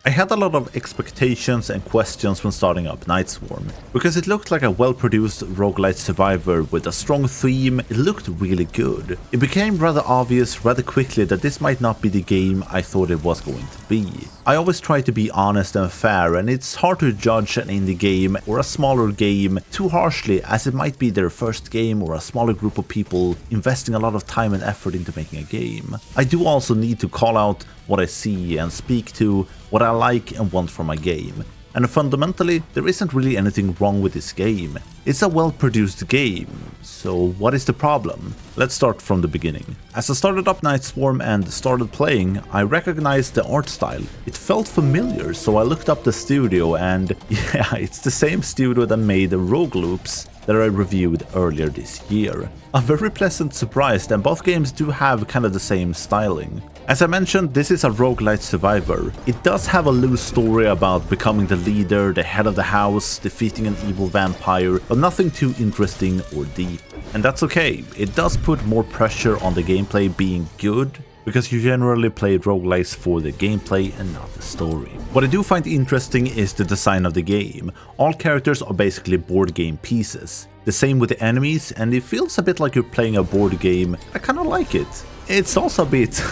I had a lot of expectations and questions when starting up Night Swarm, because it looked like a well-produced roguelite survivor with a strong theme. It looked really good. It became rather obvious rather quickly that this might not be the game I thought it was going to be. I always try to be honest and fair, and it's hard to judge an indie game or a smaller game too harshly, as it might be their first game or a smaller group of people investing a lot of time and effort into making a game. I do also need to call out what I see and speak to what I like and want from my game. And fundamentally, there isn't really anything wrong with this game. It's a well-produced game, so what is the problem? Let's start from the beginning. As I started up Night Swarm and started playing, I recognized the art style. It felt familiar, so I looked up the studio, and yeah, it's the same studio that made the Rogue Loops that I reviewed earlier this year. A very pleasant surprise, and both games do have kind of the same styling. As I mentioned, this is a roguelite survivor. It does have a loose story about becoming the leader, the head of the house, defeating an evil vampire, but nothing too interesting or deep. And that's okay. It does put more pressure on the gameplay being good, because you generally play roguelites for the gameplay and not the story. What I do find interesting is the design of the game. All characters are basically board game pieces. The same with the enemies, and it feels a bit like you're playing a board game. I kinda like it. It's also a bit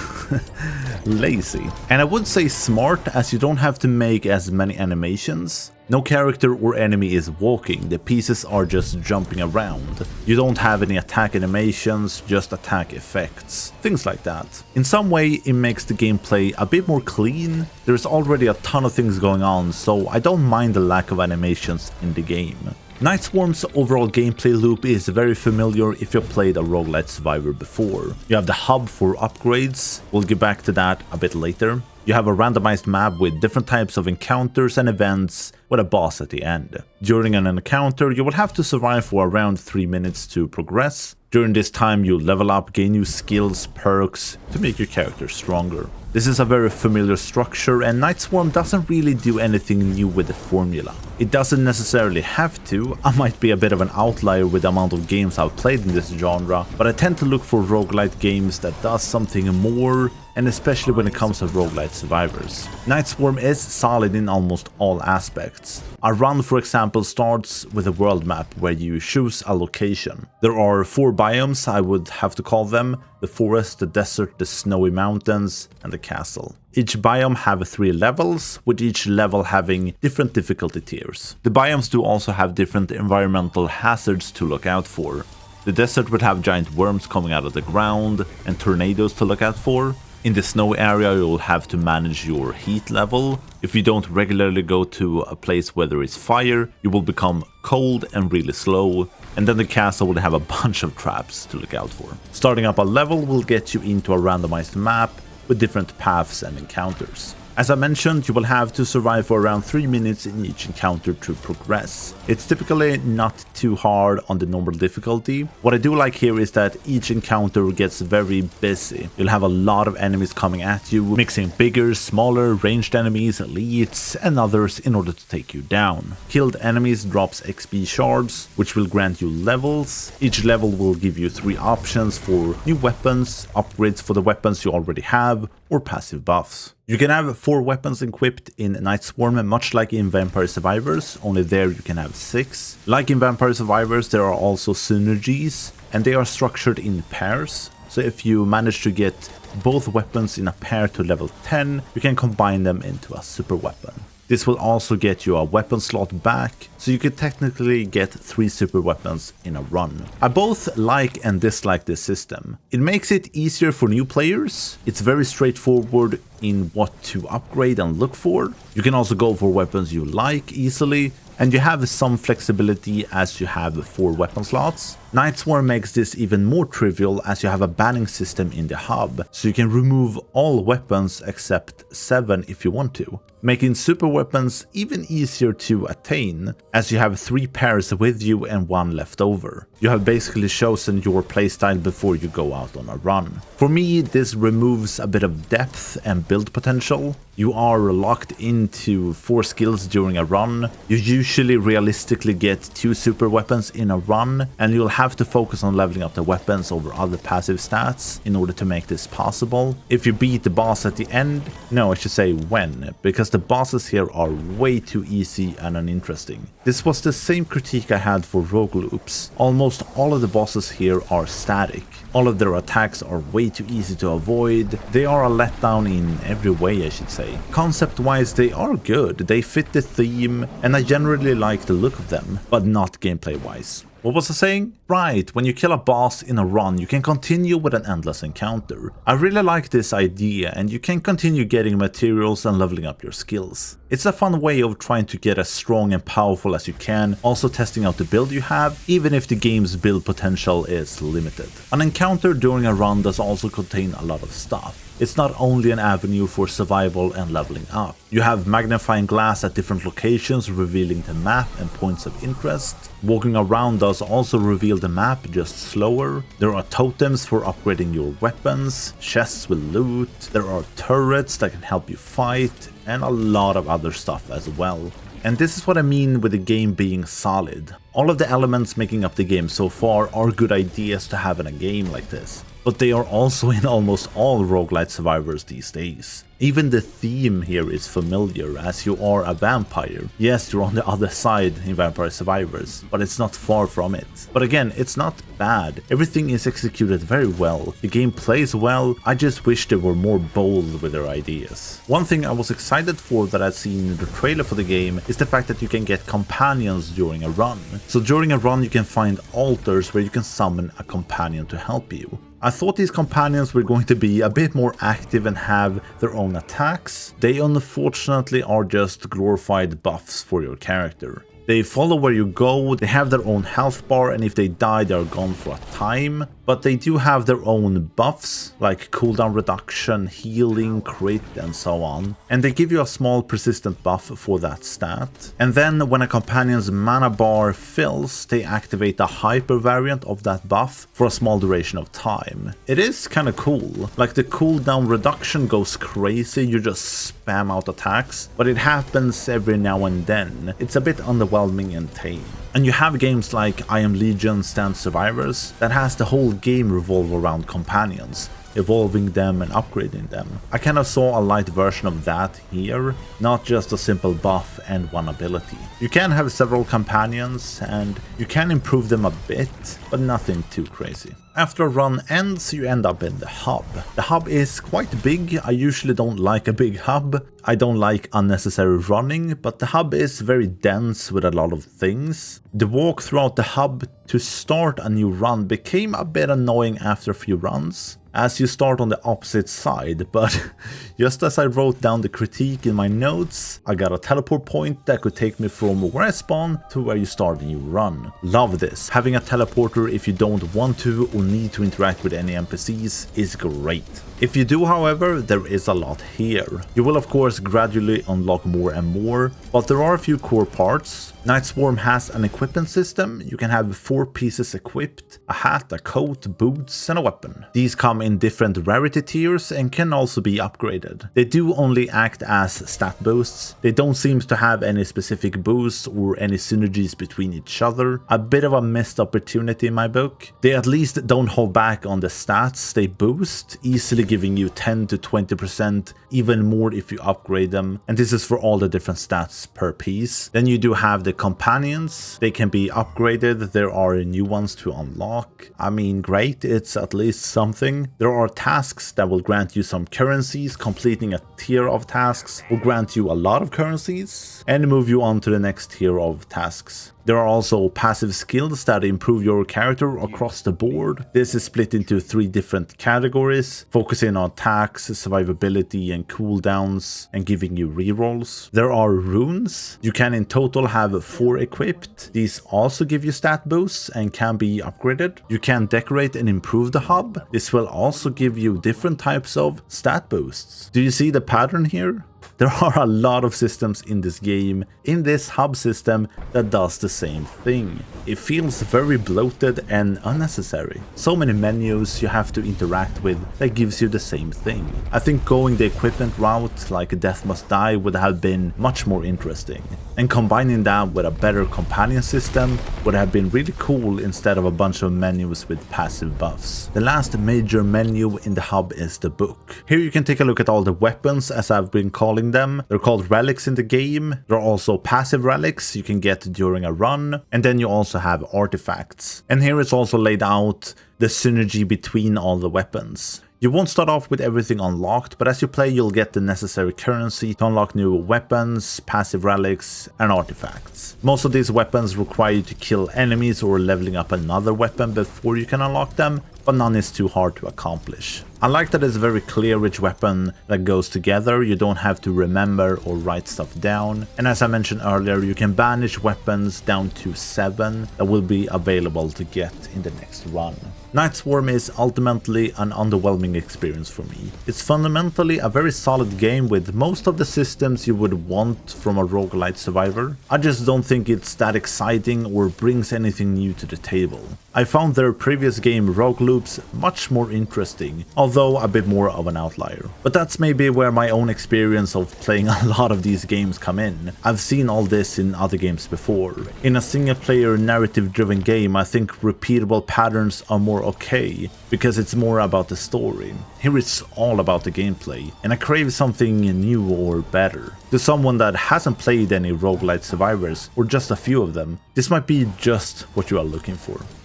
lazy. And I would say smart, as you don't have to make as many animations. No character or enemy is walking, the pieces are just jumping around. You don't have any attack animations, just attack effects. Things like that. In some way, it makes the gameplay a bit more clean. There's already a ton of things going on, so I don't mind the lack of animations in the game. Night Swarm's overall gameplay loop is very familiar if you've played a roguelite survivor before. You have the hub for upgrades, we'll get back to that a bit later. You have a randomized map with different types of encounters and events with a boss at the end. During an encounter, you will have to survive for around 3 minutes to progress. During this time, you level up, gain new skills, perks to make your character stronger. This is a very familiar structure, and Night Swarm doesn't really do anything new with the formula. It doesn't necessarily have to. I might be a bit of an outlier with the amount of games I've played in this genre, but I tend to look for roguelite games that does something more, and especially when it comes to roguelite survivors. Night Swarm is solid in almost all aspects. A run, for example, starts with a world map where you choose a location. There are 4 biomes, I would have to call them: the forest, the desert, the snowy mountains, and the castle. Each biome have 3 levels, with each level having different difficulty tiers. The biomes do also have different environmental hazards to look out for. The desert would have giant worms coming out of the ground and tornadoes to look out for. In the snow area, you'll have to manage your heat level. If you don't regularly go to a place where there is fire, you will become cold and really slow. And then the castle will have a bunch of traps to look out for. Starting up a level will get you into a randomized map with different paths and encounters. As I mentioned, you will have to survive for around 3 minutes in each encounter to progress. It's typically not too hard on the normal difficulty. What I do like here is that each encounter gets very busy. You'll have a lot of enemies coming at you, mixing bigger, smaller, ranged enemies, elites, and others in order to take you down. Killed enemies drops XP shards, which will grant you levels. Each level will give you 3 options for new weapons, upgrades for the weapons you already have, or passive buffs. You can have 4 weapons equipped in Night Swarm, much like in Vampire Survivors, only there you can have 6. Like in Vampire Survivors, there are also synergies, and they are structured in pairs. So if you manage to get both weapons in a pair to level 10, you can combine them into a super weapon. This will also get you a weapon slot back, so you could technically get 3 super weapons in a run. I both like and dislike this system. It makes it easier for new players. It's very straightforward in what to upgrade and look for. You can also go for weapons you like easily, and you have some flexibility as you have 4 weapon slots. Night Swarm makes this even more trivial as you have a banning system in the hub, so you can remove all weapons except 7 if you want to, making super weapons even easier to attain, as you have 3 pairs with you and 1 left over. You have basically chosen your playstyle before you go out on a run. For me, this removes a bit of depth and build potential. You are locked into 4 skills during a run. You usually realistically get 2 super weapons in a run, and you'll have to focus on leveling up the weapons over other passive stats in order to make this possible. If you beat the boss at the end, no, I should say when, because the bosses here are way too easy and uninteresting. This was the same critique I had for rogue loops. Almost all of the bosses here are static. All of their attacks are way too easy to avoid. They are a letdown in every way, I should say. Concept-wise, they are good, they fit the theme, and I generally like the look of them, but not gameplay-wise. What was I saying? Right, when you kill a boss in a run, you can continue with an endless encounter. I really like this idea, and you can continue getting materials and leveling up your skills. It's a fun way of trying to get as strong and powerful as you can, also testing out the build you have, even if the game's build potential is limited. An encounter during a run does also contain a lot of stuff. It's not only an avenue for survival and leveling up. You have magnifying glass at different locations revealing the map and points of interest. Walking around does also reveal the map, just slower. There are totems for upgrading your weapons, chests with loot, there are turrets that can help you fight, and a lot of other stuff as well. And this is what I mean with the game being solid. All of the elements making up the game so far are good ideas to have in a game like this. But they are also in almost all roguelite survivors these days. Even the theme here is familiar, as you are a vampire. Yes, you're on the other side in Vampire Survivors, but it's not far from it. But again, it's not bad. Everything is executed very well. The game plays well. I just wish they were more bold with their ideas. One thing I was excited for that I'd seen in the trailer for the game is the fact that you can get companions during a run. So during a run you can find altars where you can summon a companion to help you. I thought these companions were going to be a bit more active and have their own attacks. They unfortunately are just glorified buffs for your character. They follow where you go, they have their own health bar, and if they die they are gone for a time. But they do have their own buffs, like cooldown reduction, healing, crit, and so on. And they give you a small persistent buff for that stat. And then when a companion's mana bar fills, they activate a hyper variant of that buff for a small duration of time. It is kinda cool. Like the cooldown reduction goes crazy, you just spam out attacks, but it happens every now and then. It's a bit underwhelming and tame. And you have games like I Am Legion Stand Survivors that has the whole game revolve around companions, evolving them and upgrading them. I kind of saw a light version of that here, not just a simple buff and one ability. You can have several companions and you can improve them a bit, but nothing too crazy. After a run ends, you end up in the hub. The hub is quite big. I usually don't like a big hub. I don't like unnecessary running, but the hub is very dense with a lot of things. The walk throughout the hub to start a new run became a bit annoying after a few runs, as you start on the opposite side, but just as I wrote down the critique in my notes, I got a teleport point that could take me from where I spawn to where you start a new run. Love this. Having a teleporter if you don't want to or need to interact with any NPCs is great. If you do, however, there is a lot here. You will of course gradually unlock more and more, but there are a few core parts. Nightswarm has an equipment system. You can have 4 pieces equipped, a hat, a coat, boots, and a weapon. These come in different rarity tiers and can also be upgraded. They do only act as stat boosts. They don't seem to have any specific boosts or any synergies between each other. A bit of a missed opportunity in my book. They at least don't hold back on the stats they boost, easily giving you 10 to 20%, even more if you upgrade them. And this is for all the different stats per piece. Then you do have the companions. They can be upgraded. There are new ones to unlock. I mean, great, it's at least something. There are tasks that will grant you some currencies. Completing a tier of tasks will grant you a lot of currencies and move you on to the next tier of tasks. There are also passive skills that improve your character across the board. This is split into 3 different categories, focusing on attacks, survivability, and cooldowns, and giving you rerolls. There are runes. You can in total have 4 equipped. These also give you stat boosts and can be upgraded. You can decorate and improve the hub. This will also give you different types of stat boosts. Do you see the pattern here? There are a lot of systems in this game, in this hub system, that does the same thing. It feels very bloated and unnecessary. So many menus you have to interact with that gives you the same thing. I think going the equipment route, like Death Must Die, would have been much more interesting. and combining that with a better companion system would have been really cool instead of a bunch of menus with passive buffs. The last major menu in the hub is the book. Here you can take a look at all the weapons, as I've been calling them. They're called relics in the game. There are also passive relics you can get during a run, and then you also have artifacts. And here it's also laid out the synergy between all the weapons. You won't start off with everything unlocked, but as you play you'll get the necessary currency to unlock new weapons, passive relics, and artifacts. Most of these weapons require you to kill enemies or leveling up another weapon before you can unlock them, but none is too hard to accomplish. I like that it's a very clear which weapon that goes together, you don't have to remember or write stuff down. And as I mentioned earlier, you can banish weapons down to 7 that will be available to get in the next run. Night Swarm is ultimately an underwhelming experience for me. It's fundamentally a very solid game with most of the systems you would want from a roguelite survivor. I just don't think it's that exciting or brings anything new to the table. I found their previous game Rogue Loops much more interesting, although a bit more of an outlier. But that's maybe where my own experience of playing a lot of these games come in. I've seen all this in other games before. In a single player narrative driven game, I think repeatable patterns are more okay, because it's more about the story. Here it's all about the gameplay, and I crave something new or better. To someone that hasn't played any roguelite survivors, or just a few of them, this might be just what you are looking for.